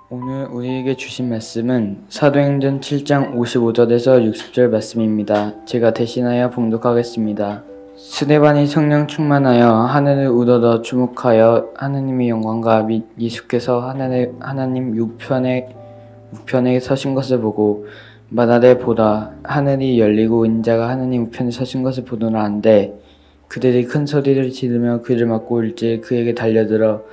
오늘 우리에게 주신 말씀은 사도행전 7장 55절에서 60절 말씀입니다. 제가 대신하여 봉독하겠습니다. 스데반이 성령 충만하여 하늘을 우러러 주목하여 하느님의 영광과 및 예수께서 하나님 우편에 서신 것을 보고 말하되 보라 하늘이 열리고 인자가 하느님 우편에 서신 것을 보노라 한데 그들이 큰 소리를 지르며 그를 맞고 일제히 그에게 달려들어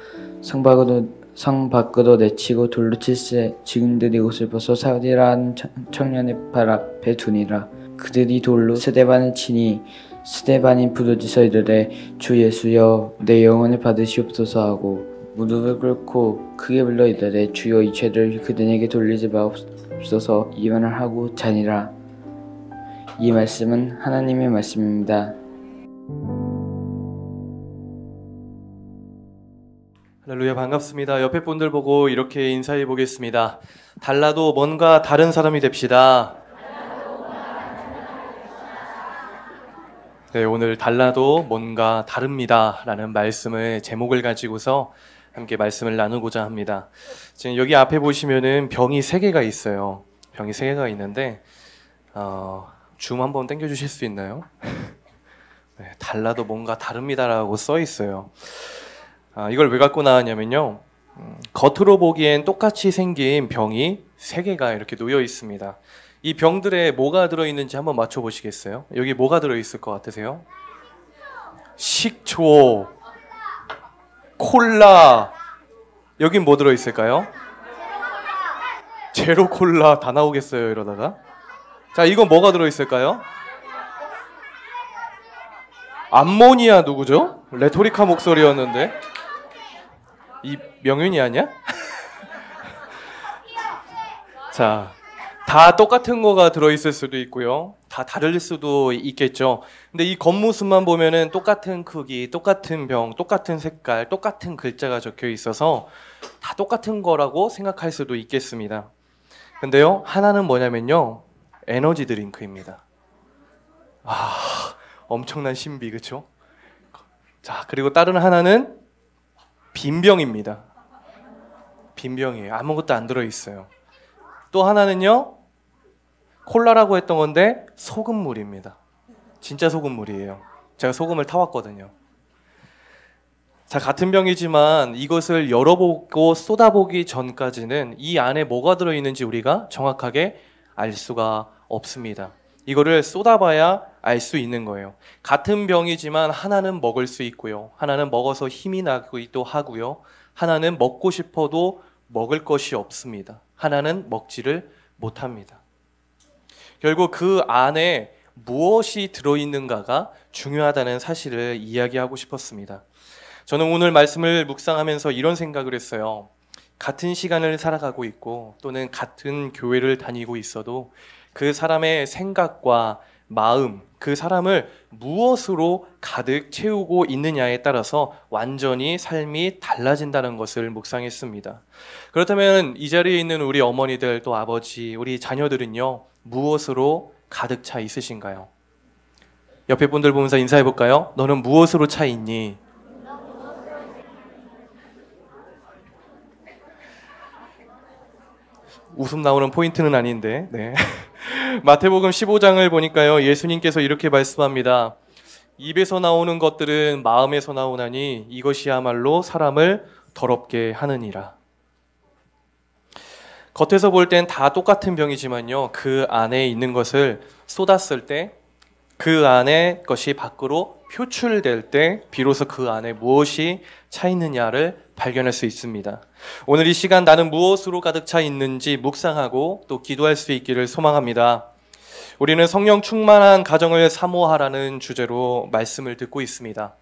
성 밖으로 내치고 돌로 칠세 증인들이 옷을 벗어 사울이라 하는 청년의 발 앞에 두니라. 그들이 돌로 스데반을 치니 스데반이 부르짖어 이르되 주 예수여 내 영혼을 받으시옵소서 하고 무릎을 꿇고 크게 불러 이르되 주여 이 죄를 그들에게 돌리지 마옵소서 이언을 하고 자니라. 이 말씀은 하나님의 말씀입니다. 할렐루야, 반갑습니다. 옆에 분들 보고 이렇게 인사해 보겠습니다. 달라도 뭔가 다른 사람이 됩시다. 네, 오늘 달라도 뭔가 다릅니다 라는 말씀을 제목을 가지고서 함께 말씀을 나누고자 합니다. 지금 여기 앞에 보시면은 병이 3개가 있어요. 병이 3개가 있는데 줌 한번 당겨 주실 수 있나요? 네, 달라도 뭔가 다릅니다 라고 써 있어요. 이걸 왜 갖고 나왔냐면요, 겉으로 보기엔 똑같이 생긴 병이 3개가 이렇게 놓여 있습니다. 이 병들에 뭐가 들어있는지 한번 맞춰보시겠어요? 여기 뭐가 들어있을 것 같으세요? 식초, 콜라, 여긴 뭐 들어있을까요? 제로콜라 다 나오겠어요 이러다가. 자, 이건 뭐가 들어있을까요? 암모니아 누구죠? 레토리카 목소리였는데 이 명윤이 아니야? 자, 다 똑같은 거가 들어있을 수도 있고요, 다 다를 수도 있겠죠. 근데 이 겉모습만 보면은 똑같은 크기, 똑같은 병, 똑같은 색깔, 똑같은 글자가 적혀 있어서 다 똑같은 거라고 생각할 수도 있겠습니다. 근데요, 하나는 뭐냐면요, 에너지 드링크입니다. 엄청난 신비, 그쵸? 자, 그리고 다른 하나는 빈병입니다. 빈병이에요. 아무것도 안 들어있어요. 또 하나는요, 콜라라고 했던 건데 소금물입니다. 진짜 소금물이에요. 제가 소금을 타왔거든요. 자, 같은 병이지만 이것을 열어보고 쏟아보기 전까지는 이 안에 뭐가 들어있는지 우리가 정확하게 알 수가 없습니다. 이거를 쏟아봐야 알 수 있는 거예요. 같은 병이지만 하나는 먹을 수 있고요, 하나는 먹어서 힘이 나기도 하고요, 하나는 먹고 싶어도 먹을 것이 없습니다. 하나는 먹지를 못합니다. 결국 그 안에 무엇이 들어있는가가 중요하다는 사실을 이야기하고 싶었습니다. 저는 오늘 말씀을 묵상하면서 이런 생각을 했어요. 같은 시간을 살아가고 있고 또는 같은 교회를 다니고 있어도 그 사람의 생각과 마음, 그 사람을 무엇으로 가득 채우고 있느냐에 따라서 완전히 삶이 달라진다는 것을 묵상했습니다. 그렇다면 이 자리에 있는 우리 어머니들, 또 아버지, 우리 자녀들은요, 무엇으로 가득 차 있으신가요? 옆에 분들 보면서 인사해 볼까요? 너는 무엇으로 차 있니? 웃음 나오는 포인트는 아닌데, 네. 마태복음 15장을 보니까요, 예수님께서 이렇게 말씀합니다. 입에서 나오는 것들은 마음에서 나오나니 이것이야말로 사람을 더럽게 하느니라. 겉에서 볼 땐 다 똑같은 병이지만요, 그 안에 있는 것을 쏟았을 때, 그 안에 것이 밖으로 표출될 때 비로소 그 안에 무엇이 차 있느냐를 발견할 수 있습니다. 오늘 이 시간 나는 무엇으로 가득 차 있는지 묵상하고 또 기도할 수 있기를 소망합니다. 우리는 성령 충만한 가정을 사모하라는 주제로 말씀을 듣고 있습니다.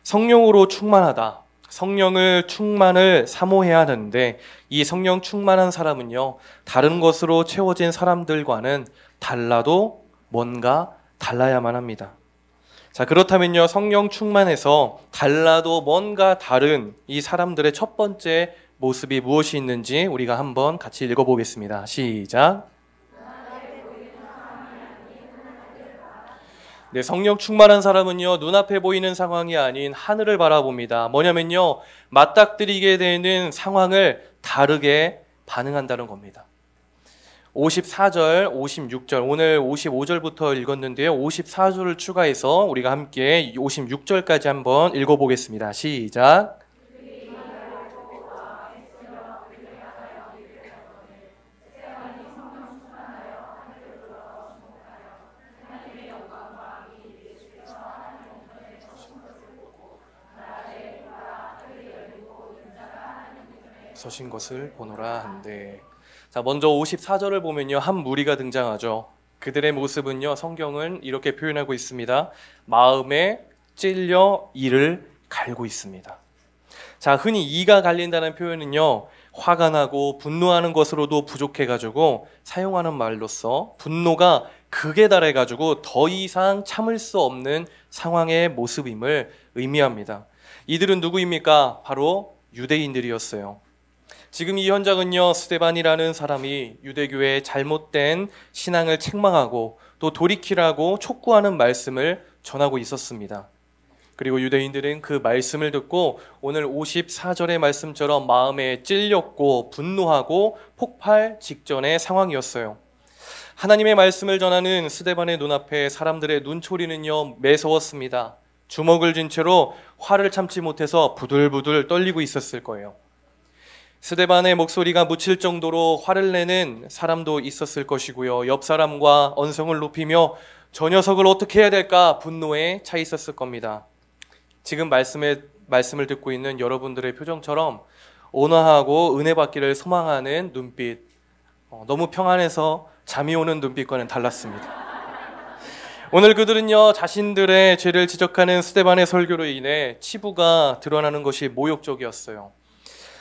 성령으로 충만하다, 충만을 사모해야 하는데, 이 성령 충만한 사람은요, 다른 것으로 채워진 사람들과는 달라도 뭔가 달라야만 합니다. 자, 그렇다면요, 성령 충만해서 달라도 뭔가 다른 이 사람들의 첫 번째 모습이 무엇이 있는지 우리가 한번 같이 읽어보겠습니다. 시작. 네, 성령 충만한 사람은요, 눈앞에 보이는 상황이 아닌 하늘을 바라봅니다. 뭐냐면요, 맞닥뜨리게 되는 상황을 다르게 반응한다는 겁니다. 54절, 56절, 오늘 55절부터 읽었는데요. 54절을 추가해서 우리가 함께 56절까지 한번 읽어보겠습니다. 시작. 서신 것을 보노라 한데. 자, 먼저 54절을 보면요, 한 무리가 등장하죠. 그들의 모습은요, 성경은 이렇게 표현하고 있습니다. 마음에 찔려 이를 갈고 있습니다. 자, 흔히 이가 갈린다는 표현은요, 화가 나고 분노하는 것으로도 부족해가지고 사용하는 말로써 분노가 극에 달해가지고 더 이상 참을 수 없는 상황의 모습임을 의미합니다. 이들은 누구입니까? 바로 유대인들이었어요. 지금 이 현장은요, 스데반이라는 사람이 유대교의 잘못된 신앙을 책망하고 또 돌이키라고 촉구하는 말씀을 전하고 있었습니다. 그리고 유대인들은 그 말씀을 듣고 오늘 54절의 말씀처럼 마음에 찔렸고 분노하고 폭발 직전의 상황이었어요. 하나님의 말씀을 전하는 스데반의 눈앞에 사람들의 눈초리는요, 매서웠습니다. 주먹을 쥔 채로 화를 참지 못해서 부들부들 떨리고 있었을 거예요. 스데반의 목소리가 묻힐 정도로 화를 내는 사람도 있었을 것이고요. 옆 사람과 언성을 높이며 저 녀석을 어떻게 해야 될까 분노에 차 있었을 겁니다. 지금 말씀을 듣고 있는 여러분들의 표정처럼 온화하고 은혜 받기를 소망하는 눈빛, 너무 평안해서 잠이 오는 눈빛과는 달랐습니다. 오늘 그들은요, 자신들의 죄를 지적하는 스데반의 설교로 인해 치부가 드러나는 것이 모욕적이었어요.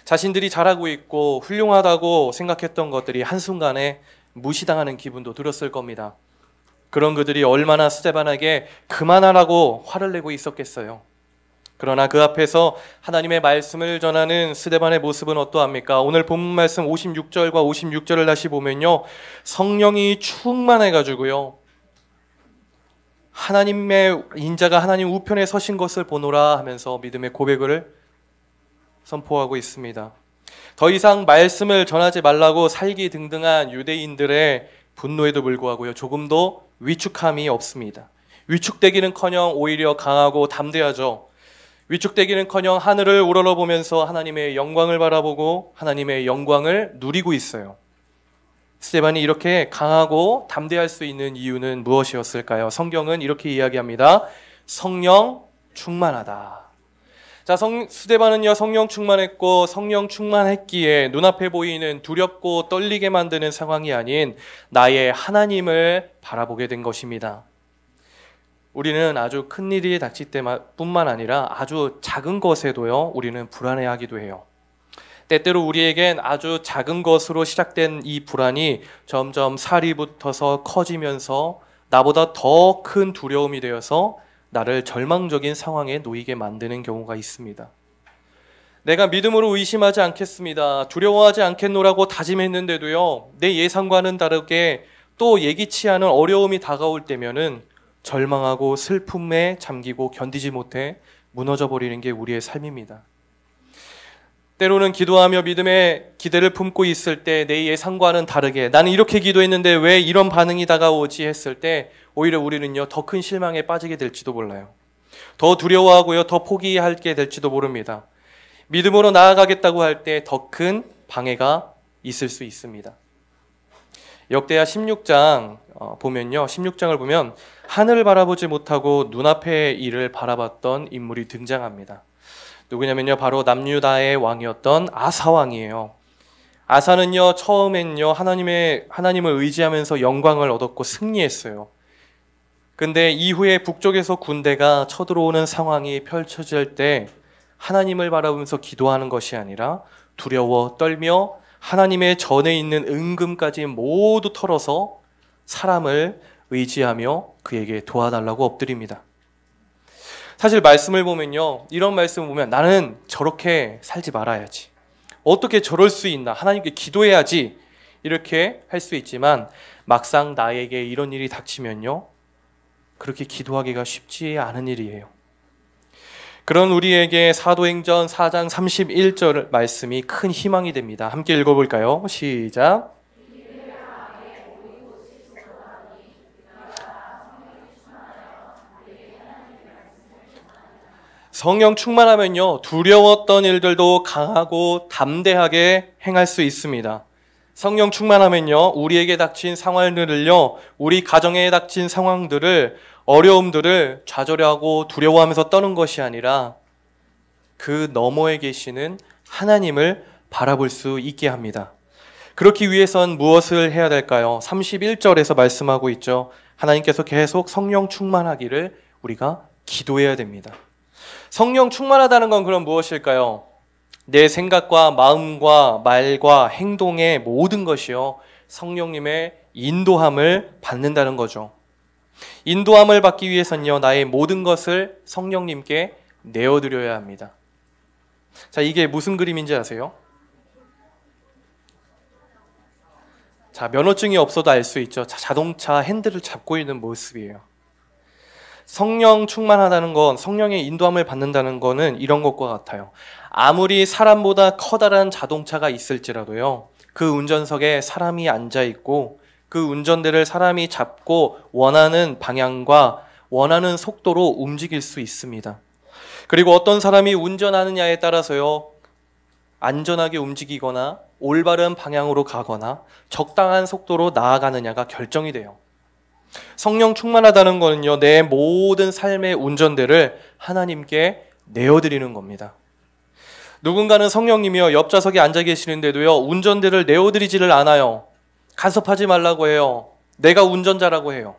자신들이 잘하고 있고 훌륭하다고 생각했던 것들이 한순간에 무시당하는 기분도 들었을 겁니다. 그런 그들이 얼마나 스데반에게 그만하라고 화를 내고 있었겠어요. 그러나 그 앞에서 하나님의 말씀을 전하는 스데반의 모습은 어떠합니까? 오늘 본문 말씀 56절과 56절을 다시 보면요, 성령이 충만해가지고요, 하나님의 인자가 하나님 우편에 서신 것을 보노라 하면서 믿음의 고백을 선포하고 있습니다. 더 이상 말씀을 전하지 말라고 살기등등한 유대인들의 분노에도 불구하고요, 조금도 위축함이 없습니다. 위축되기는커녕 오히려 강하고 담대하죠. 위축되기는커녕 하늘을 우러러보면서 하나님의 영광을 바라보고 하나님의 영광을 누리고 있어요. 스데반이 이렇게 강하고 담대할 수 있는 이유는 무엇이었을까요? 성경은 이렇게 이야기합니다. 성령 충만하다. 자, 스데반은요, 성령 충만했고 성령 충만했기에 눈앞에 보이는 두렵고 떨리게 만드는 상황이 아닌 나의 하나님을 바라보게 된 것입니다. 우리는 아주 큰 일이 닥칠 때뿐만 아니라 아주 작은 것에도요, 우리는 불안해하기도 해요. 때때로 우리에겐 아주 작은 것으로 시작된 이 불안이 점점 살이 붙어서 커지면서 나보다 더 큰 두려움이 되어서 나를 절망적인 상황에 놓이게 만드는 경우가 있습니다. 내가 믿음으로 의심하지 않겠습니다, 두려워하지 않겠노라고 다짐했는데도요, 내 예상과는 다르게 또 예기치 않은 어려움이 다가올 때면은 절망하고 슬픔에 잠기고 견디지 못해 무너져 버리는 게 우리의 삶입니다. 때로는 기도하며 믿음의 기대를 품고 있을 때 내 예상과는 다르게 나는 이렇게 기도했는데 왜 이런 반응이 다가오지 했을 때 오히려 우리는요, 더 큰 실망에 빠지게 될지도 몰라요. 더 두려워하고요, 더 포기하게 될지도 모릅니다. 믿음으로 나아가겠다고 할 때 더 큰 방해가 있을 수 있습니다. 역대하 16장 보면요, 16장을 보면 하늘을 바라보지 못하고 눈앞의 일을 바라봤던 인물이 등장합니다. 누구냐면요, 바로 남유다의 왕이었던 아사 왕이에요. 아사는요, 처음엔요, 하나님을 의지하면서 영광을 얻었고 승리했어요. 근데 이후에 북쪽에서 군대가 쳐들어오는 상황이 펼쳐질 때 하나님을 바라보면서 기도하는 것이 아니라 두려워 떨며 하나님의 전에 있는 은금까지 모두 털어서 사람을 의지하며 그에게 도와달라고 엎드립니다. 사실 말씀을 보면요, 이런 말씀을 보면 나는 저렇게 살지 말아야지, 어떻게 저럴 수 있나, 하나님께 기도해야지, 이렇게 할 수 있지만 막상 나에게 이런 일이 닥치면요, 그렇게 기도하기가 쉽지 않은 일이에요. 그런 우리에게 사도행전 4장 31절 말씀이 큰 희망이 됩니다. 함께 읽어볼까요? 시작. 성령 충만하면요, 두려웠던 일들도 강하고 담대하게 행할 수 있습니다. 성령 충만하면요, 우리에게 닥친 상황들을요, 우리 가정에 닥친 상황들을, 어려움들을 좌절하고 두려워하면서 떠는 것이 아니라 그 너머에 계시는 하나님을 바라볼 수 있게 합니다. 그렇기 위해선 무엇을 해야 될까요? 31절에서 말씀하고 있죠. 하나님께서 계속 성령 충만하기를 우리가 기도해야 됩니다. 성령 충만하다는 건 그럼 무엇일까요? 내 생각과 마음과 말과 행동의 모든 것이요, 성령님의 인도함을 받는다는 거죠. 인도함을 받기 위해서는요, 나의 모든 것을 성령님께 내어드려야 합니다. 자, 이게 무슨 그림인지 아세요? 자, 면허증이 없어도 알 수 있죠. 자동차 핸들을 잡고 있는 모습이에요. 성령 충만하다는 건, 성령의 인도함을 받는다는 거는 이런 것과 같아요. 아무리 사람보다 커다란 자동차가 있을지라도요, 그 운전석에 사람이 앉아 있고 그 운전대를 사람이 잡고 원하는 방향과 원하는 속도로 움직일 수 있습니다. 그리고 어떤 사람이 운전하느냐에 따라서요, 안전하게 움직이거나 올바른 방향으로 가거나 적당한 속도로 나아가느냐가 결정이 돼요. 성령 충만하다는 거는요, 내 모든 삶의 운전대를 하나님께 내어드리는 겁니다. 누군가는 성령님이요, 옆좌석에 앉아 계시는데도요, 운전대를 내어드리지를 않아요. 간섭하지 말라고 해요. 내가 운전자라고 해요.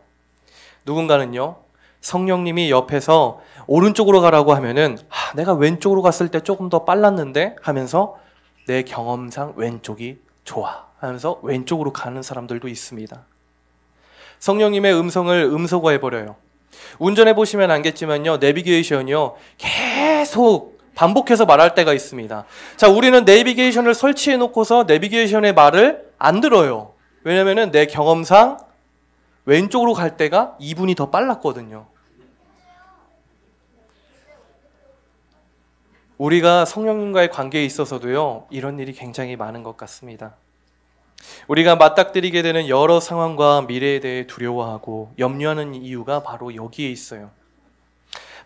누군가는요, 성령님이 옆에서 오른쪽으로 가라고 하면은 내가 왼쪽으로 갔을 때 조금 더 빨랐는데 하면서 내 경험상 왼쪽이 좋아 하면서 왼쪽으로 가는 사람들도 있습니다. 성령님의 음성을 음소거해버려요. 운전해 보시면 알겠지만요, 내비게이션이요, 계속 반복해서 말할 때가 있습니다. 자, 우리는 내비게이션을 설치해 놓고서 내비게이션의 말을 안 들어요. 왜냐면은 내 경험상 왼쪽으로 갈 때가 2분이 더 빨랐거든요. 우리가 성령님과의 관계에 있어서도요, 이런 일이 굉장히 많은 것 같습니다. 우리가 맞닥뜨리게 되는 여러 상황과 미래에 대해 두려워하고 염려하는 이유가 바로 여기에 있어요.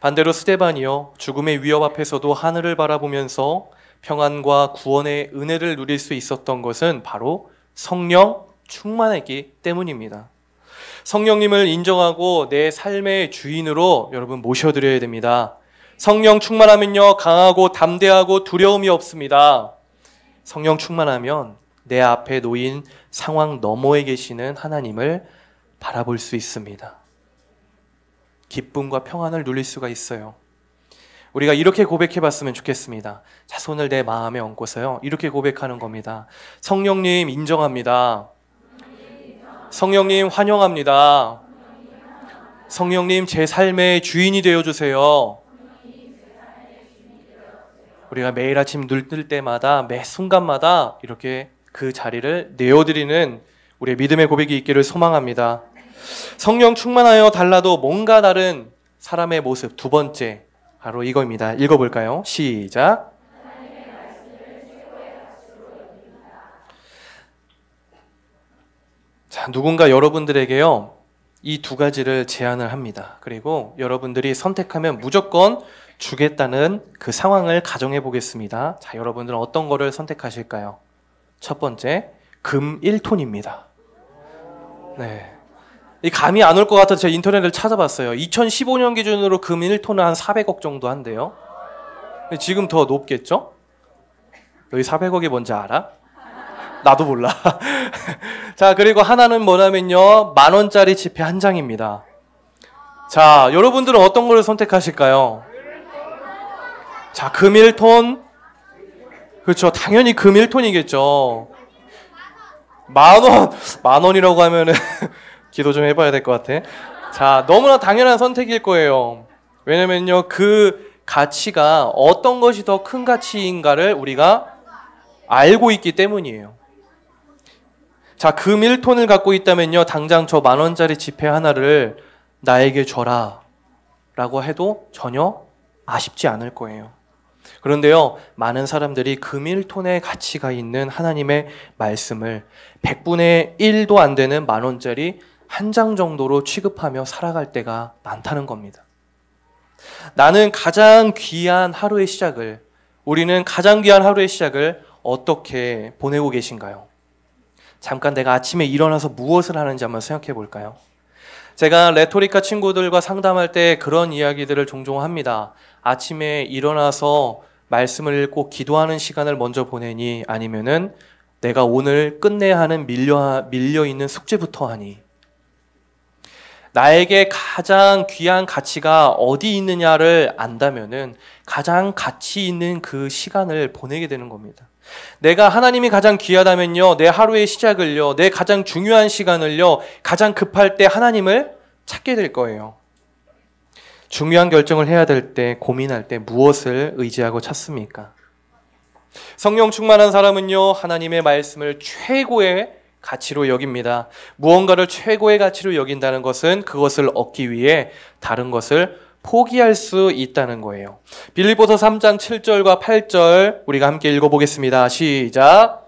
반대로 스데반이요, 죽음의 위협 앞에서도 하늘을 바라보면서 평안과 구원의 은혜를 누릴 수 있었던 것은 바로 성령 충만했기 때문입니다. 성령님을 인정하고 내 삶의 주인으로 여러분 모셔드려야 됩니다. 성령 충만하면요, 강하고 담대하고 두려움이 없습니다. 성령 충만하면 내 앞에 놓인 상황 너머에 계시는 하나님을 바라볼 수 있습니다. 기쁨과 평안을 누릴 수가 있어요. 우리가 이렇게 고백해 봤으면 좋겠습니다. 자, 손을 내 마음에 얹고서요, 이렇게 고백하는 겁니다. 성령님 인정합니다. 성령님 환영합니다. 성령님 제 삶의 주인이 되어주세요. 우리가 매일 아침 눈 뜰 때마다 매 순간마다 이렇게 그 자리를 내어드리는 우리의 믿음의 고백이 있기를 소망합니다. 성령 충만하여 달라도 뭔가 다른 사람의 모습, 두 번째 바로 이거입니다. 읽어볼까요? 시작. 자, 누군가 여러분들에게요, 이 두 가지를 제안을 합니다. 그리고 여러분들이 선택하면 무조건 주겠다는 그 상황을 가정해 보겠습니다. 자, 여러분들은 어떤 거를 선택하실까요? 첫 번째, 금 1톤입니다. 네. 이 감이 안 올 것 같아서 제가 인터넷을 찾아봤어요. 2015년 기준으로 금 1톤은 한 400억 정도 한대요. 지금 더 높겠죠? 너희 400억이 뭔지 알아? 나도 몰라. 자, 그리고 하나는 뭐냐면요, 10,000원짜리 지폐 한 장입니다. 자, 여러분들은 어떤 걸 선택하실까요? 자, 금 1톤. 그렇죠. 당연히 금 1톤이겠죠. 10,000원. 10,000원이라고 하면은 기도 좀 해봐야 될 것 같아. 자, 너무나 당연한 선택일 거예요. 왜냐면요, 그 가치가 어떤 것이 더 큰 가치인가를 우리가 알고 있기 때문이에요. 자, 금 1톤을 갖고 있다면요, 당장 저 10,000원짜리 지폐 하나를 나에게 줘라 라고 해도 전혀 아쉽지 않을 거예요. 그런데요, 많은 사람들이 금일톤의 가치가 있는 하나님의 말씀을 100분의 1도 안 되는 10,000원짜리 한 장 정도로 취급하며 살아갈 때가 많다는 겁니다. 나는 가장 귀한 하루의 시작을, 우리는 가장 귀한 하루의 시작을 어떻게 보내고 계신가요? 잠깐 내가 아침에 일어나서 무엇을 하는지 한번 생각해 볼까요? 제가 레토리카 친구들과 상담할 때 그런 이야기들을 종종 합니다. 아침에 일어나서 말씀을 읽고 기도하는 시간을 먼저 보내니, 아니면은 내가 오늘 끝내야 하는 밀려 있는 숙제부터 하니. 나에게 가장 귀한 가치가 어디 있느냐를 안다면은 가장 가치 있는 그 시간을 보내게 되는 겁니다. 내가 하나님이 가장 귀하다면요, 내 하루의 시작을요, 내 가장 중요한 시간을요, 가장 급할 때 하나님을 찾게 될 거예요. 중요한 결정을 해야 될 때, 고민할 때 무엇을 의지하고 찾습니까? 성령 충만한 사람은요, 하나님의 말씀을 최고의 가치로 여깁니다. 무언가를 최고의 가치로 여긴다는 것은 그것을 얻기 위해 다른 것을 포기할 수 있다는 거예요. 빌립보서 3장 7절과 8절 우리가 함께 읽어보겠습니다. 시작.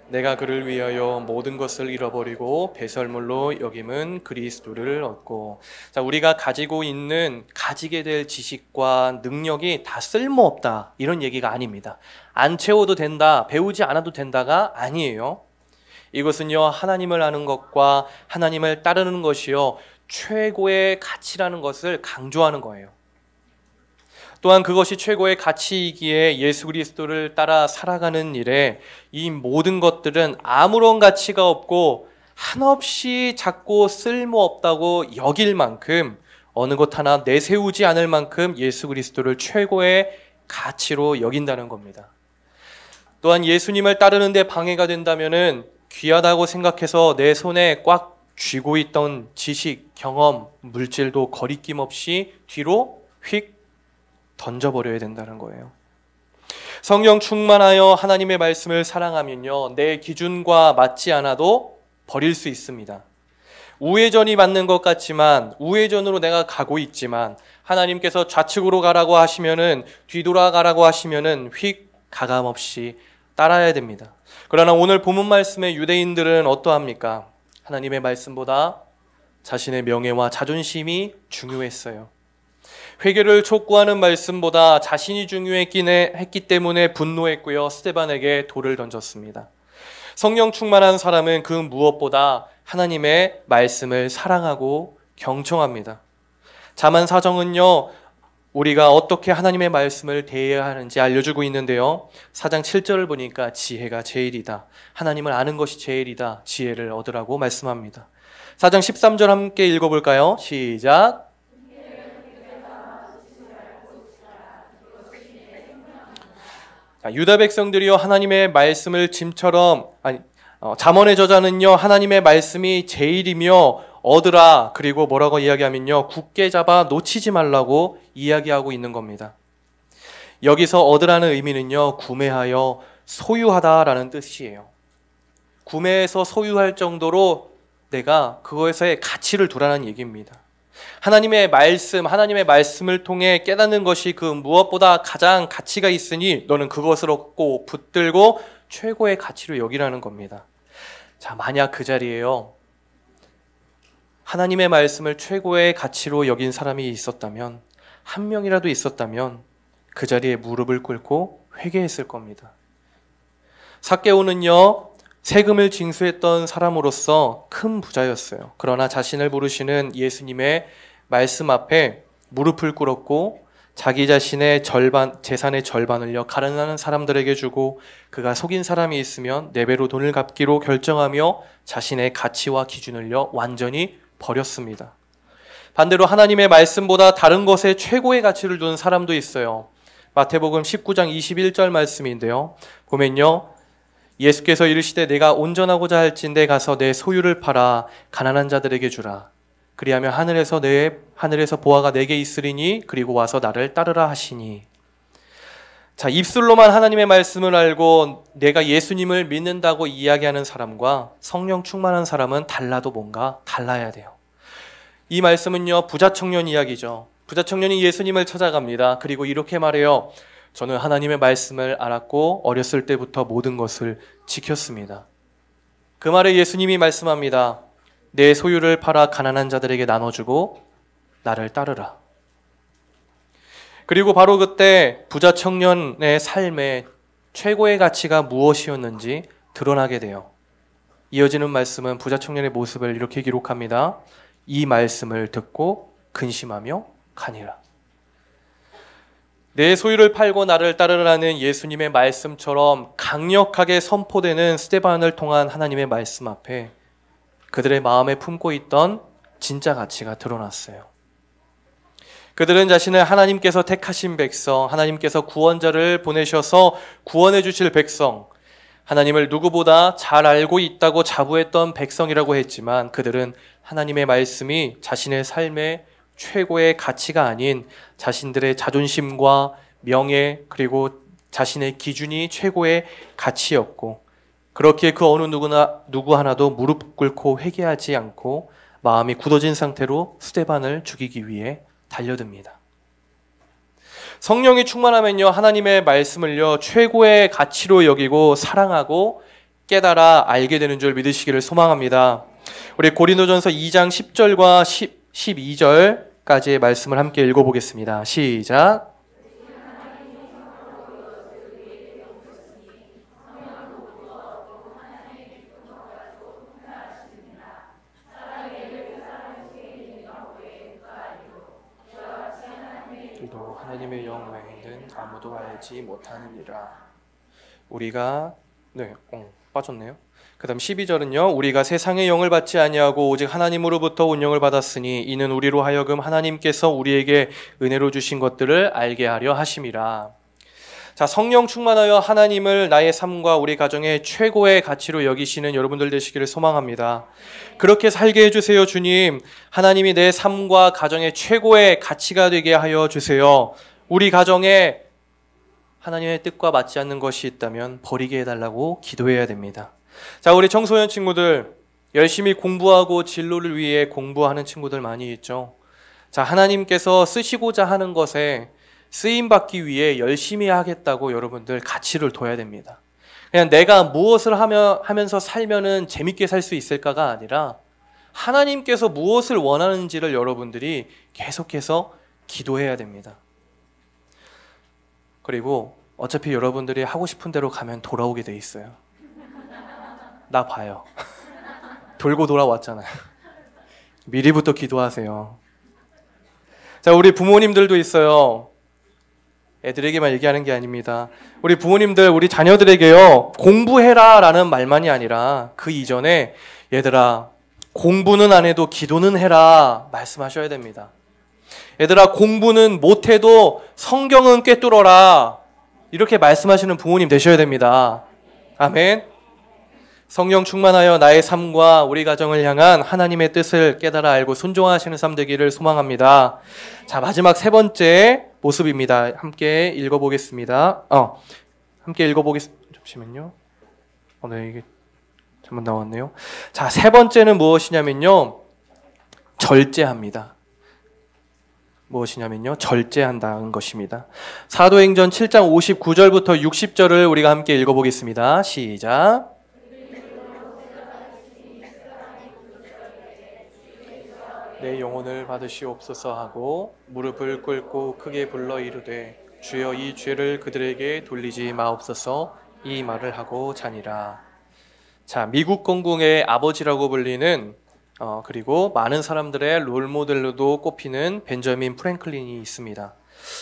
내가 그를 위하여 모든 것을 잃어버리고 배설물로 여김은 그리스도를 얻고. 자, 우리가 가지게 될 지식과 능력이 다 쓸모없다, 이런 얘기가 아닙니다. 안 채워도 된다, 배우지 않아도 된다가 아니에요. 이것은요, 하나님을 아는 것과 하나님을 따르는 것이요, 최고의 가치라는 것을 강조하는 거예요. 또한 그것이 최고의 가치이기에 예수 그리스도를 따라 살아가는 일에 이 모든 것들은 아무런 가치가 없고 한없이 작고 쓸모없다고 여길 만큼, 어느 것 하나 내세우지 않을 만큼 예수 그리스도를 최고의 가치로 여긴다는 겁니다. 또한 예수님을 따르는 데 방해가 된다면은 귀하다고 생각해서 내 손에 꽉 쥐고 있던 지식, 경험, 물질도 거리낌 없이 뒤로 휙 던져버려야 된다는 거예요. 성령 충만하여 하나님의 말씀을 사랑하면요, 내 기준과 맞지 않아도 버릴 수 있습니다. 우회전이 맞는 것 같지만, 우회전으로 내가 가고 있지만 하나님께서 좌측으로 가라고 하시면은, 뒤돌아가라고 하시면은 휙 가감없이 따라야 됩니다. 그러나 오늘 본문 말씀의 유대인들은 어떠합니까? 하나님의 말씀보다 자신의 명예와 자존심이 중요했어요. 회개를 촉구하는 말씀보다 자신이 중요했기 때문에 분노했고요, 스데반에게 돌을 던졌습니다. 성령 충만한 사람은 그 무엇보다 하나님의 말씀을 사랑하고 경청합니다. 자만 사정은요, 우리가 어떻게 하나님의 말씀을 대해야 하는지 알려주고 있는데요, 4장 7절을 보니까 지혜가 제일이다, 하나님을 아는 것이 제일이다, 지혜를 얻으라고 말씀합니다. 4장 13절 함께 읽어볼까요? 시작. 유다 백성들이요, 하나님의 말씀을 짐처럼, 잠언의 저자는요, 하나님의 말씀이 제일이며 얻으라, 그리고 뭐라고 이야기하면요, 굳게 잡아 놓치지 말라고 이야기하고 있는 겁니다. 여기서 얻으라는 의미는요, 구매하여 소유하다라는 뜻이에요. 구매해서 소유할 정도로 내가 그것에 가치를 두라는 얘기입니다. 하나님의 말씀을 통해 깨닫는 것이 그 무엇보다 가장 가치가 있으니 너는 그것을 얻고 붙들고 최고의 가치로 여기라는 겁니다. 자, 만약 그 자리에요, 하나님의 말씀을 최고의 가치로 여긴 사람이 있었다면, 한 명이라도 있었다면 그 자리에 무릎을 꿇고 회개했을 겁니다. 삭개오는요, 세금을 징수했던 사람으로서 큰 부자였어요. 그러나 자신을 부르시는 예수님의 말씀 앞에 무릎을 꿇었고 자기 자신의 재산의 절반을요, 가난한 사람들에게 주고 그가 속인 사람이 있으면 4배로 돈을 갚기로 결정하며 자신의 가치와 기준을요, 완전히 버렸습니다. 반대로 하나님의 말씀보다 다른 것에 최고의 가치를 둔 사람도 있어요. 마태복음 19장 21절 말씀인데요, 보면요, 예수께서 이르시되 내가 온전하고자 할진대 가서 내 소유를 팔아 가난한 자들에게 주라. 그리하면 하늘에서 보아가 내게 있으리니 그리고 와서 나를 따르라 하시니. 자, 입술로만 하나님의 말씀을 알고 내가 예수님을 믿는다고 이야기하는 사람과 성령 충만한 사람은 달라도 뭔가 달라야 돼요. 이 말씀은요, 부자 청년 이야기죠. 부자 청년이 예수님을 찾아갑니다. 그리고 이렇게 말해요. 저는 하나님의 말씀을 알았고 어렸을 때부터 모든 것을 지켰습니다. 그 말에 예수님이 말씀합니다. 내 소유를 팔아 가난한 자들에게 나눠주고 나를 따르라. 그리고 바로 그때 부자 청년의 삶의 최고의 가치가 무엇이었는지 드러나게 돼요. 이어지는 말씀은 부자 청년의 모습을 이렇게 기록합니다. 이 말씀을 듣고 근심하며 가니라. 내 소유를 팔고 나를 따르라는 예수님의 말씀처럼 강력하게 선포되는 스데반을 통한 하나님의 말씀 앞에 그들의 마음에 품고 있던 진짜 가치가 드러났어요. 그들은 자신을 하나님께서 택하신 백성, 하나님께서 구원자를 보내셔서 구원해 주실 백성, 하나님을 누구보다 잘 알고 있다고 자부했던 백성이라고 했지만 그들은 하나님의 말씀이 자신의 삶의 최고의 가치가 아닌 자신들의 자존심과 명예 그리고 자신의 기준이 최고의 가치였고 그렇게 그 어느 누구 하나도 무릎 꿇고 회개하지 않고 마음이 굳어진 상태로 스데반을 죽이기 위해 달려듭니다. 성령이 충만하면요, 하나님의 말씀을요, 최고의 가치로 여기고 사랑하고 깨달아 알게 되는 줄 믿으시기를 소망합니다. 우리 고린도전서 2장 10절과 12절까지의 말씀을 함께 읽어보겠습니다. 시작. 하나님의 영 외에는 아무도 알지 못하느니라. 우리가 빠졌네요. 그 다음 12절은요. 우리가 세상의 영을 받지 아니하고 오직 하나님으로부터 온 영을 받았으니 이는 우리로 하여금 하나님께서 우리에게 은혜로 주신 것들을 알게 하려 하심이라. 자, 성령 충만하여 하나님을 나의 삶과 우리 가정의 최고의 가치로 여기시는 여러분들 되시기를 소망합니다. 그렇게 살게 해주세요, 주님. 하나님이 내 삶과 가정의 최고의 가치가 되게 하여 주세요. 우리 가정에 하나님의 뜻과 맞지 않는 것이 있다면 버리게 해달라고 기도해야 됩니다. 자, 우리 청소년 친구들 열심히 공부하고 진로를 위해 공부하는 친구들 많이 있죠. 자, 하나님께서 쓰시고자 하는 것에 쓰임받기 위해 열심히 하겠다고 여러분들 가치를 둬야 됩니다. 그냥 내가 무엇을 하면서 살면은 재밌게 살 수 있을까가 아니라 하나님께서 무엇을 원하는지를 여러분들이 계속해서 기도해야 됩니다. 그리고 어차피 여러분들이 하고 싶은 대로 가면 돌아오게 돼 있어요. 나 봐요. 돌고 돌아왔잖아요. 미리부터 기도하세요. 자, 우리 부모님들도 있어요. 애들에게만 얘기하는 게 아닙니다. 우리 부모님들, 우리 자녀들에게요, 공부해라 라는 말만이 아니라 그 이전에 얘들아, 공부는 안 해도 기도는 해라 말씀하셔야 됩니다. 얘들아, 공부는 못해도 성경은 꿰뚫어라 이렇게 말씀하시는 부모님 되셔야 됩니다. 아멘. 성령 충만하여 나의 삶과 우리 가정을 향한 하나님의 뜻을 깨달아 알고 순종하시는 삶 되기를 소망합니다. 자, 마지막 세 번째 모습입니다. 함께 읽어보겠습니다. 잠시만요. 네, 이게 잘못 나왔네요. 자, 세 번째는 무엇이냐면요. 절제합니다. 무엇이냐면요. 절제한다는 것입니다. 사도행전 7장 59절부터 60절을 우리가 함께 읽어보겠습니다. 시작. 내 영혼을 받으시옵소서 하고 무릎을 꿇고 크게 불러 이르되 주여 이 죄를 그들에게 돌리지 마옵소서 이 말을 하고 자니라. 자, 미국 건국의 아버지라고 불리는 그리고 많은 사람들의 롤모델로도 꼽히는 벤저민 프랭클린이 있습니다.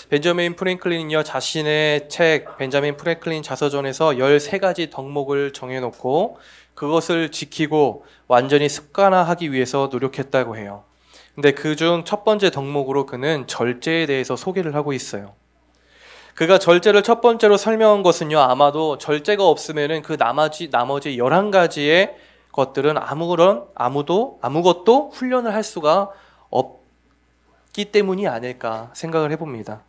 벤저민 프랭클린은요, 자신의 책 벤자민 프랭클린 자서전에서 13가지 덕목을 정해놓고 그것을 지키고 완전히 습관화하기 위해서 노력했다고 해요. 근데 그중 첫 번째 덕목으로 그는 절제에 대해서 소개를 하고 있어요. 그가 절제를 첫 번째로 설명한 것은요, 아마도 절제가 없으면은 그 나머지 11가지의 것들은 아무것도 훈련을 할 수가 없기 때문이 아닐까 생각을 해봅니다.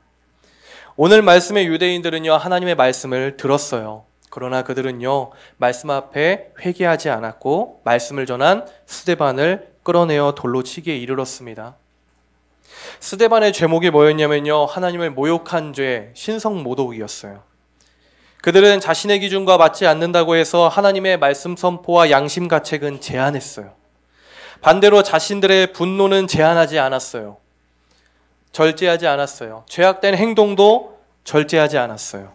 오늘 말씀의 유대인들은요, 하나님의 말씀을 들었어요. 그러나 그들은요, 말씀 앞에 회개하지 않았고 말씀을 전한 스데반을 끌어내어 돌로 치기에 이르렀습니다. 스데반의 죄목이 뭐였냐면요, 하나님을 모욕한 죄, 신성모독이었어요. 그들은 자신의 기준과 맞지 않는다고 해서 하나님의 말씀 선포와 양심 가책은 제한했어요. 반대로 자신들의 분노는 제한하지 않았어요. 절제하지 않았어요. 죄악된 행동도 절제하지 않았어요.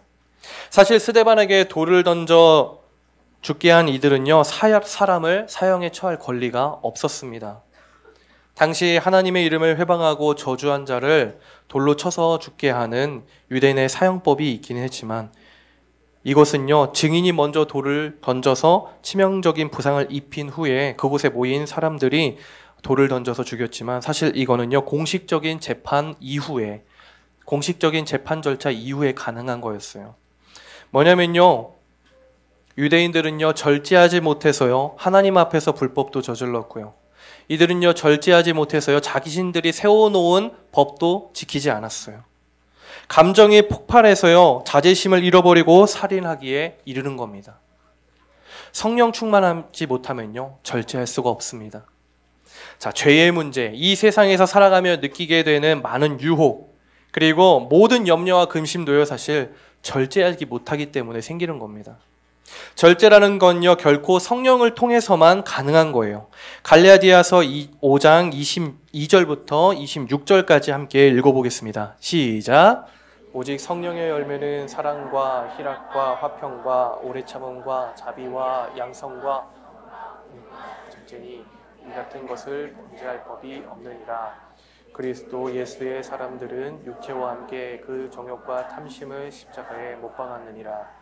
사실 스데반에게 돌을 던져 죽게 한 이들은요, 사람을 사형에 처할 권리가 없었습니다. 당시 하나님의 이름을 회방하고 저주한 자를 돌로 쳐서 죽게 하는 유대인의 사형법이 있기는 했지만, 이것은요, 증인이 먼저 돌을 던져서 치명적인 부상을 입힌 후에 그곳에 모인 사람들이 돌을 던져서 죽였지만, 사실 이거는요, 공식적인 재판 절차 이후에 가능한 거였어요. 뭐냐면요, 유대인들은요, 절제하지 못해서요, 하나님 앞에서 불법도 저질렀고요. 이들은요, 절제하지 못해서요, 자기신들이 세워놓은 법도 지키지 않았어요. 감정이 폭발해서요, 자제심을 잃어버리고 살인하기에 이르는 겁니다. 성령 충만하지 못하면요, 절제할 수가 없습니다. 자, 죄의 문제, 이 세상에서 살아가며 느끼게 되는 많은 유혹, 그리고 모든 염려와 근심도요, 사실 절제하지 못하기 때문에 생기는 겁니다. 절제라는 건요, 결코 성령을 통해서만 가능한 거예요. 갈라디아서 5장 22절부터 26절까지 함께 읽어보겠습니다. 시작. 오직 성령의 열매는 사랑과 희락과 화평과 오래 참음과 자비와 양성과 절제니 이 같은 것을 범죄할 법이 없느니라. 그리스도 예수의 사람들은 육체와 함께 그 정욕과 탐심을 십자가에 못 박았느니라.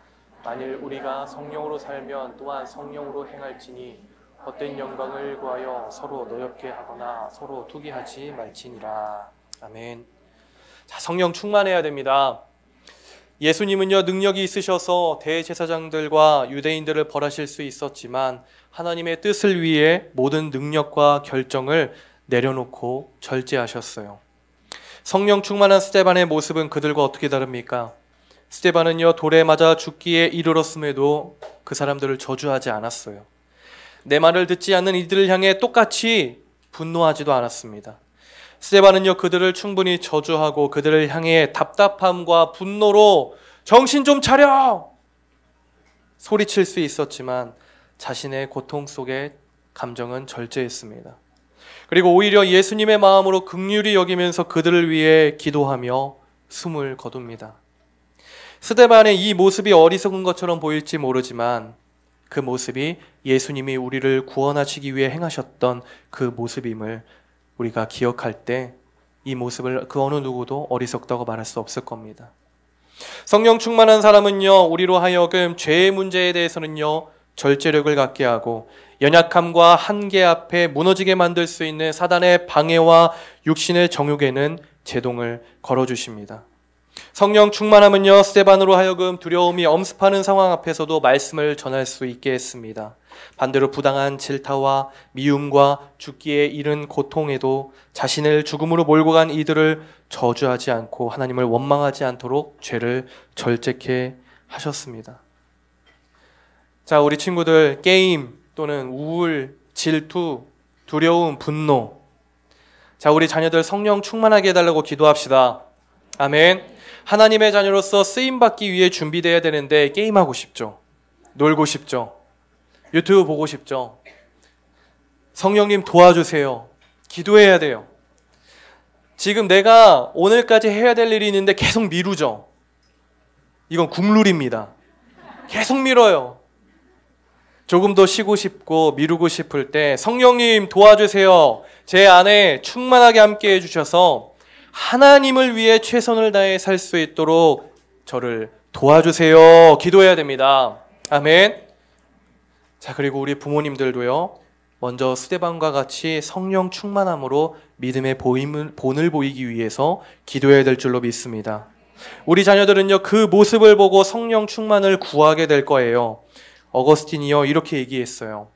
만일 우리가 성령으로 살면 또한 성령으로 행할지니 헛된 영광을 구하여 서로 노엽게 하거나 서로 투기하지 말지니라. 아멘. 자, 성령 충만해야 됩니다. 예수님은요, 능력이 있으셔서 대제사장들과 유대인들을 벌하실 수 있었지만 하나님의 뜻을 위해 모든 능력과 결정을 내려놓고 절제하셨어요. 성령 충만한 스데반의 모습은 그들과 어떻게 다릅니까? 스데반은요, 돌에 맞아 죽기에 이르렀음에도 그 사람들을 저주하지 않았어요. 내 말을 듣지 않는 이들을 향해 똑같이 분노하지도 않았습니다. 스데반은요, 그들을 충분히 저주하고 그들을 향해 답답함과 분노로 정신 좀 차려! 소리칠 수 있었지만 자신의 고통 속에 감정은 절제했습니다. 그리고 오히려 예수님의 마음으로 긍휼히 여기면서 그들을 위해 기도하며 숨을 거둡니다. 스데반의 이 모습이 어리석은 것처럼 보일지 모르지만 그 모습이 예수님이 우리를 구원하시기 위해 행하셨던 그 모습임을 우리가 기억할 때 이 모습을 그 어느 누구도 어리석다고 말할 수 없을 겁니다. 성령 충만한 사람은요, 우리로 하여금 죄의 문제에 대해서는요, 절제력을 갖게 하고 연약함과 한계 앞에 무너지게 만들 수 있는 사단의 방해와 육신의 정욕에는 제동을 걸어주십니다. 성령 충만함은요, 스데반으로 하여금 두려움이 엄습하는 상황 앞에서도 말씀을 전할 수 있게 했습니다. 반대로 부당한 질타와 미움과 죽기에 이른 고통에도 자신을 죽음으로 몰고 간 이들을 저주하지 않고 하나님을 원망하지 않도록 죄를 절제케 하셨습니다. 자, 우리 친구들, 게임 또는 우울, 질투, 두려움, 분노. 자, 우리 자녀들 성령 충만하게 해달라고 기도합시다. 아멘. 하나님의 자녀로서 쓰임받기 위해 준비되어야 되는데 게임하고 싶죠. 놀고 싶죠. 유튜브 보고 싶죠. 성령님 도와주세요. 기도해야 돼요. 지금 내가 오늘까지 해야 될 일이 있는데 계속 미루죠. 이건 국룰입니다. 계속 미뤄요. 조금 더 쉬고 싶고 미루고 싶을 때 성령님 도와주세요. 제 안에 충만하게 함께 해주셔서 하나님을 위해 최선을 다해 살 수 있도록 저를 도와주세요. 기도해야 됩니다. 아멘. 자, 그리고 우리 부모님들도요, 먼저 스데반과 같이 성령 충만함으로 믿음의 본을 보이기 위해서 기도해야 될 줄로 믿습니다. 우리 자녀들은요, 그 모습을 보고 성령 충만을 구하게 될 거예요. 어거스틴이요, 이렇게 얘기했어요.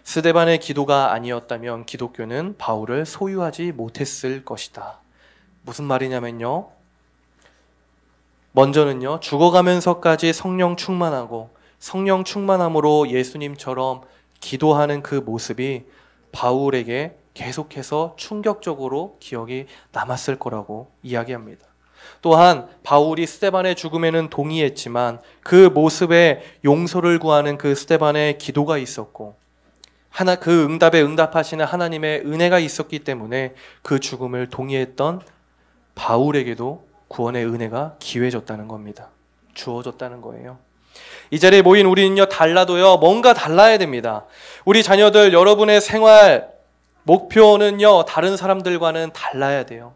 스데반의 기도가 아니었다면 기독교는 바울을 소유하지 못했을 것이다. 무슨 말이냐면요, 먼저는요, 죽어가면서까지 성령 충만하고 성령 충만함으로 예수님처럼 기도하는 그 모습이 바울에게 계속해서 충격적으로 기억이 남았을 거라고 이야기합니다. 또한 바울이 스데반의 죽음에는 동의했지만 그 모습에 용서를 구하는 그 스데반의 기도가 있었고, 그 응답에 응답하시는 하나님의 은혜가 있었기 때문에 그 죽음을 동의했던 바울에게도 구원의 은혜가 기회졌다는 겁니다. 주어졌다는 거예요. 이 자리에 모인 우리는요, 달라도요, 뭔가 달라야 됩니다. 우리 자녀들, 여러분의 생활 목표는요, 다른 사람들과는 달라야 돼요.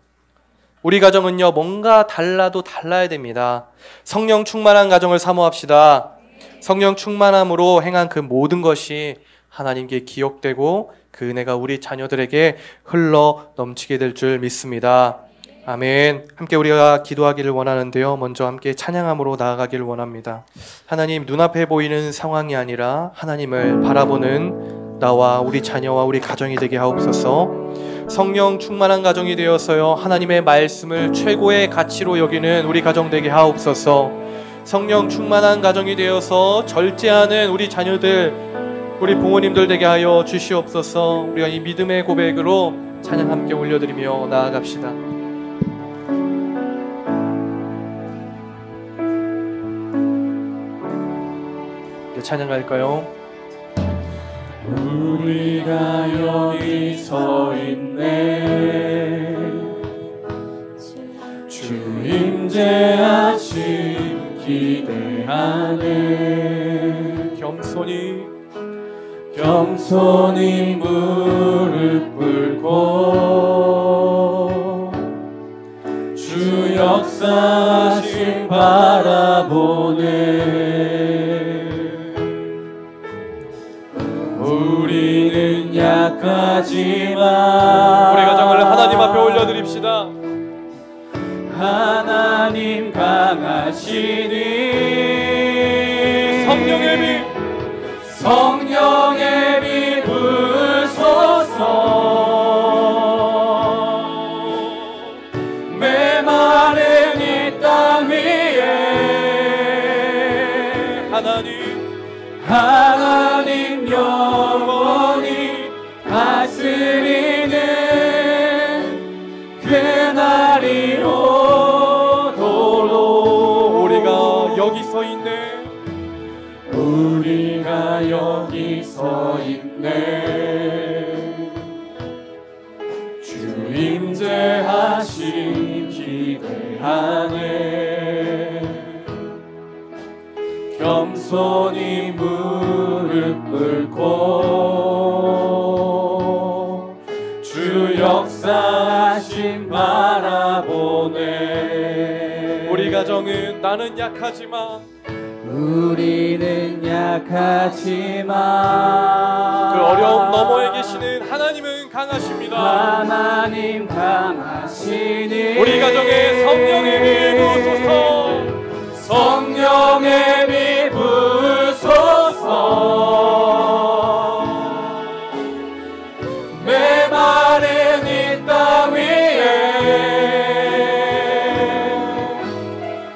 우리 가정은요, 뭔가 달라도 달라야 됩니다. 성령 충만한 가정을 사모합시다. 성령 충만함으로 행한 그 모든 것이 하나님께 기억되고 그 은혜가 우리 자녀들에게 흘러 넘치게 될 줄 믿습니다. 아멘. 함께 우리가 기도하기를 원하는데요, 먼저 함께 찬양함으로 나아가기를 원합니다. 하나님, 눈앞에 보이는 상황이 아니라 하나님을 바라보는 나와 우리 자녀와 우리 가정이 되게 하옵소서. 성령 충만한 가정이 되어서요, 하나님의 말씀을 최고의 가치로 여기는 우리 가정 되게 하옵소서. 성령 충만한 가정이 되어서 절제하는 우리 자녀들, 우리 부모님들 되게 하여 주시옵소서. 우리가 이 믿음의 고백으로 찬양 함께 올려드리며 나아갑시다. 찬양 갈까요? 우리가 여기 서 있네, 주 임재하심 기대하네. 겸손히 무릎 꿇고 주 역사하심 바라보네. 우리는 약하지만 우리 가정을 하나님 앞에 올려드립시다. 하나님 강하시니 성령의 비 부소서. 메마른 이 땅 위에 하나님 영원히 다스리는 그날이 오도록. 우리가 여기 서 있네. 우리가 여기 서 있네. 주 임재하심 기대하네. 겸손히 무릎 꿇고 주 역사하심 바라보네. 우리 가정은 나는 약하지만 우리는 약하지만 그 어려움 너머에 계시는 하나님은 강하십니다. 하나님 강하시니 우리 가정에 성령의 비 부소서. 성령의 비 부소서. 메마른 이 땅 위에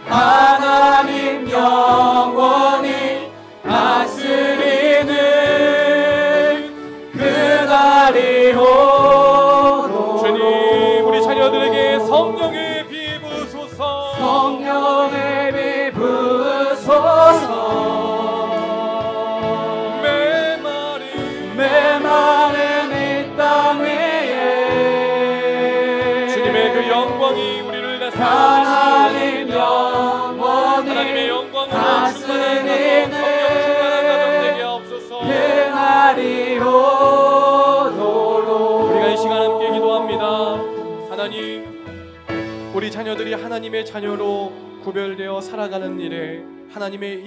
하나님 영원히 다스리는 그날이 오도록. 주님, 우리 자녀들에게 성령의 비 부소서. 성령의 비 부소서. 메마른 이 땅 위에 주님의 그 영광이 우리를 하나님 영원히 하나님의 영광으로 다스리는 충만한 가정 되게 하옵소서. 그날이 오도록. 우리가 이 시간 함께 기도합니다. 하나님, 우리 자녀들이 하나님의 자녀로 구별되어 살아가는 일에, 하나님의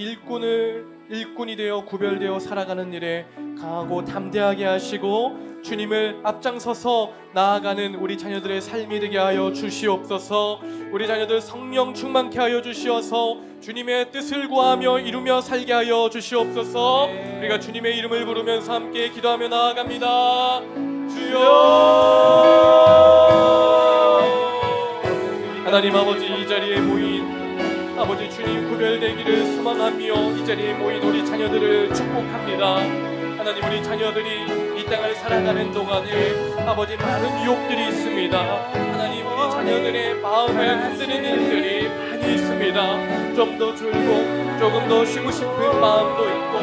일꾼이 되어 구별되어 살아가는 일에 강하고 담대하게 하시고 주님을 앞장서서 나아가는 우리 자녀들의 삶이 되게 하여 주시옵소서. 우리 자녀들 성령 충만케 하여 주시어서 주님의 뜻을 구하며 이루며 살게 하여 주시옵소서. 우리가 주님의 이름을 부르면서 함께 기도하며 나아갑니다. 주여, 하나님 아버지, 이 자리에 모인 아버지 주님 구별되기를 소망하며 이 자리에 모인 우리 자녀들을 축복합니다. 하나님, 우리 자녀들이 이 땅을 살아가는 동안에 아버지 많은 유혹들이 있습니다. 하나님, 우리 자녀들의 마음을 흔드는 일들이 많이 있습니다. 좀 더 줄고 조금 더 쉬고 싶은 마음도 있고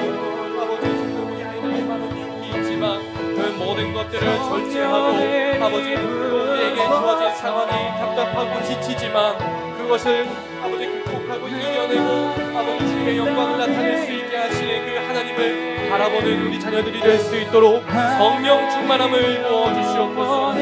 아버지 지금 우리 아이들의 많은 유혹이 있지만 그 모든 것들을 절제하고 아버지 우리에게 주어진 상황이 답답하고 지치지만 그것을 아버지 극복하고 이겨내고 아버지 주님의 영광을 나타낼 수 있게 하시는 그 하나님을 바라보는 우리 자녀들이 될 수 있도록 성령 충만함을 부어주시옵소서.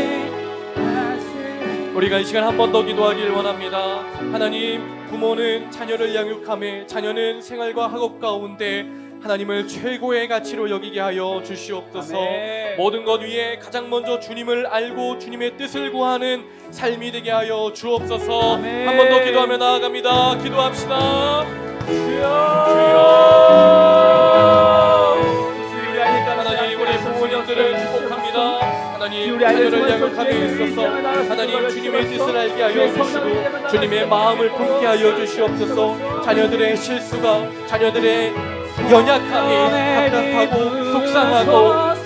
우리가 이 시간 한 번 더 기도하길 원합니다. 하나님, 부모는 자녀를 양육하며 자녀는 생활과 학업 가운데 하나님을 최고의 가치로 여기게 하여 주시옵소서. 아멘. 모든 것 위에 가장 먼저 주님을 알고 주님의 뜻을 구하는 삶이 되게 하여 주옵소서. 아멘. 한 번 더 기도하며 나아갑니다. 기도합시다. 하나님, 우리 부모님들을 축복합니다. 하나님, 자녀를 양육함에 있어서 하나님 주님의 뜻을 알게 하여 주시고 주님의 마음을 품게 하여 주시옵소서. 자녀들의 실수가 자녀들의 연약함이 답답하고 속상하고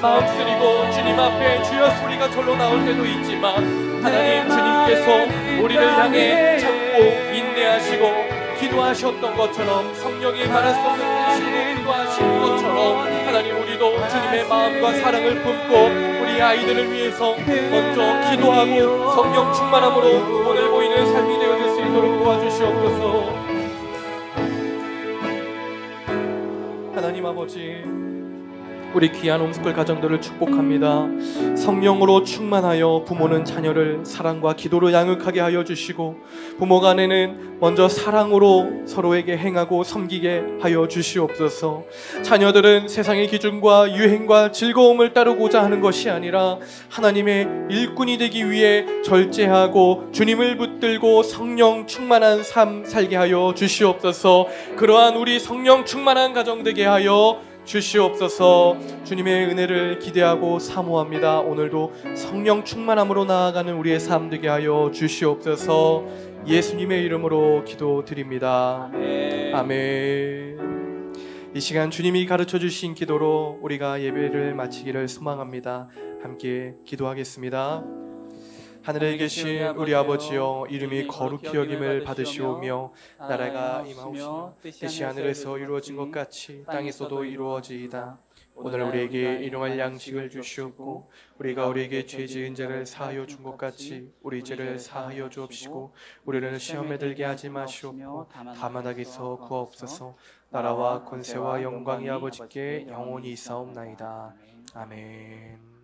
마음 쓰리고 주님 앞에 주여 소리가 절로 나올 때도 있지만 하나님, 주님께서 우리를 향해 참고 인내하시고 기도하셨던 것처럼 성령이 말할 수 없는 뜻으로 기도하신 것처럼 하나님, 우리도 주님의 마음과 사랑을 품고 우리 아이들을 위해서 먼저 기도하고 성령 충만함으로 오늘 보이는 삶이 되어질 수 있도록 도와주시옵소서. 하나님 아버지, 우리 귀한 홈스쿨 가정들을 축복합니다. 성령으로 충만하여 부모는 자녀를 사랑과 기도로 양육하게 하여 주시고 부모 간에는 먼저 사랑으로 서로에게 행하고 섬기게 하여 주시옵소서. 자녀들은 세상의 기준과 유행과 즐거움을 따르고자 하는 것이 아니라 하나님의 일꾼이 되기 위해 절제하고 주님을 붙들고 성령 충만한 삶 살게 하여 주시옵소서. 그러한 우리 성령 충만한 가정 되게 하여 주시옵소서. 주님의 은혜를 기대하고 사모합니다. 오늘도 성령 충만함으로 나아가는 우리의 삶 되게 하여 주시옵소서. 예수님의 이름으로 기도드립니다. 아멘. 이 시간 주님이 가르쳐 주신 기도로 우리가 예배를 마치기를 소망합니다. 함께 기도하겠습니다. 하늘에 계신 우리 아버지여, 이름이 거룩히 여김을 받으시오며 나라가 임하옵시며 뜻이 하늘에서 이루어진 것 같이 땅에서도 이루어지이다. 오늘 우리에게 일용할 양식을 주시옵고 우리가 우리에게 죄 지은 자를 사하여 준 것 같이 우리 죄를 사하여 주옵시고 우리를 시험에 들게 하지 마시옵고 다만 악에서 구하옵소서. 나라와 권세와 영광이 아버지께 영원히 있사옵나이다. 아멘.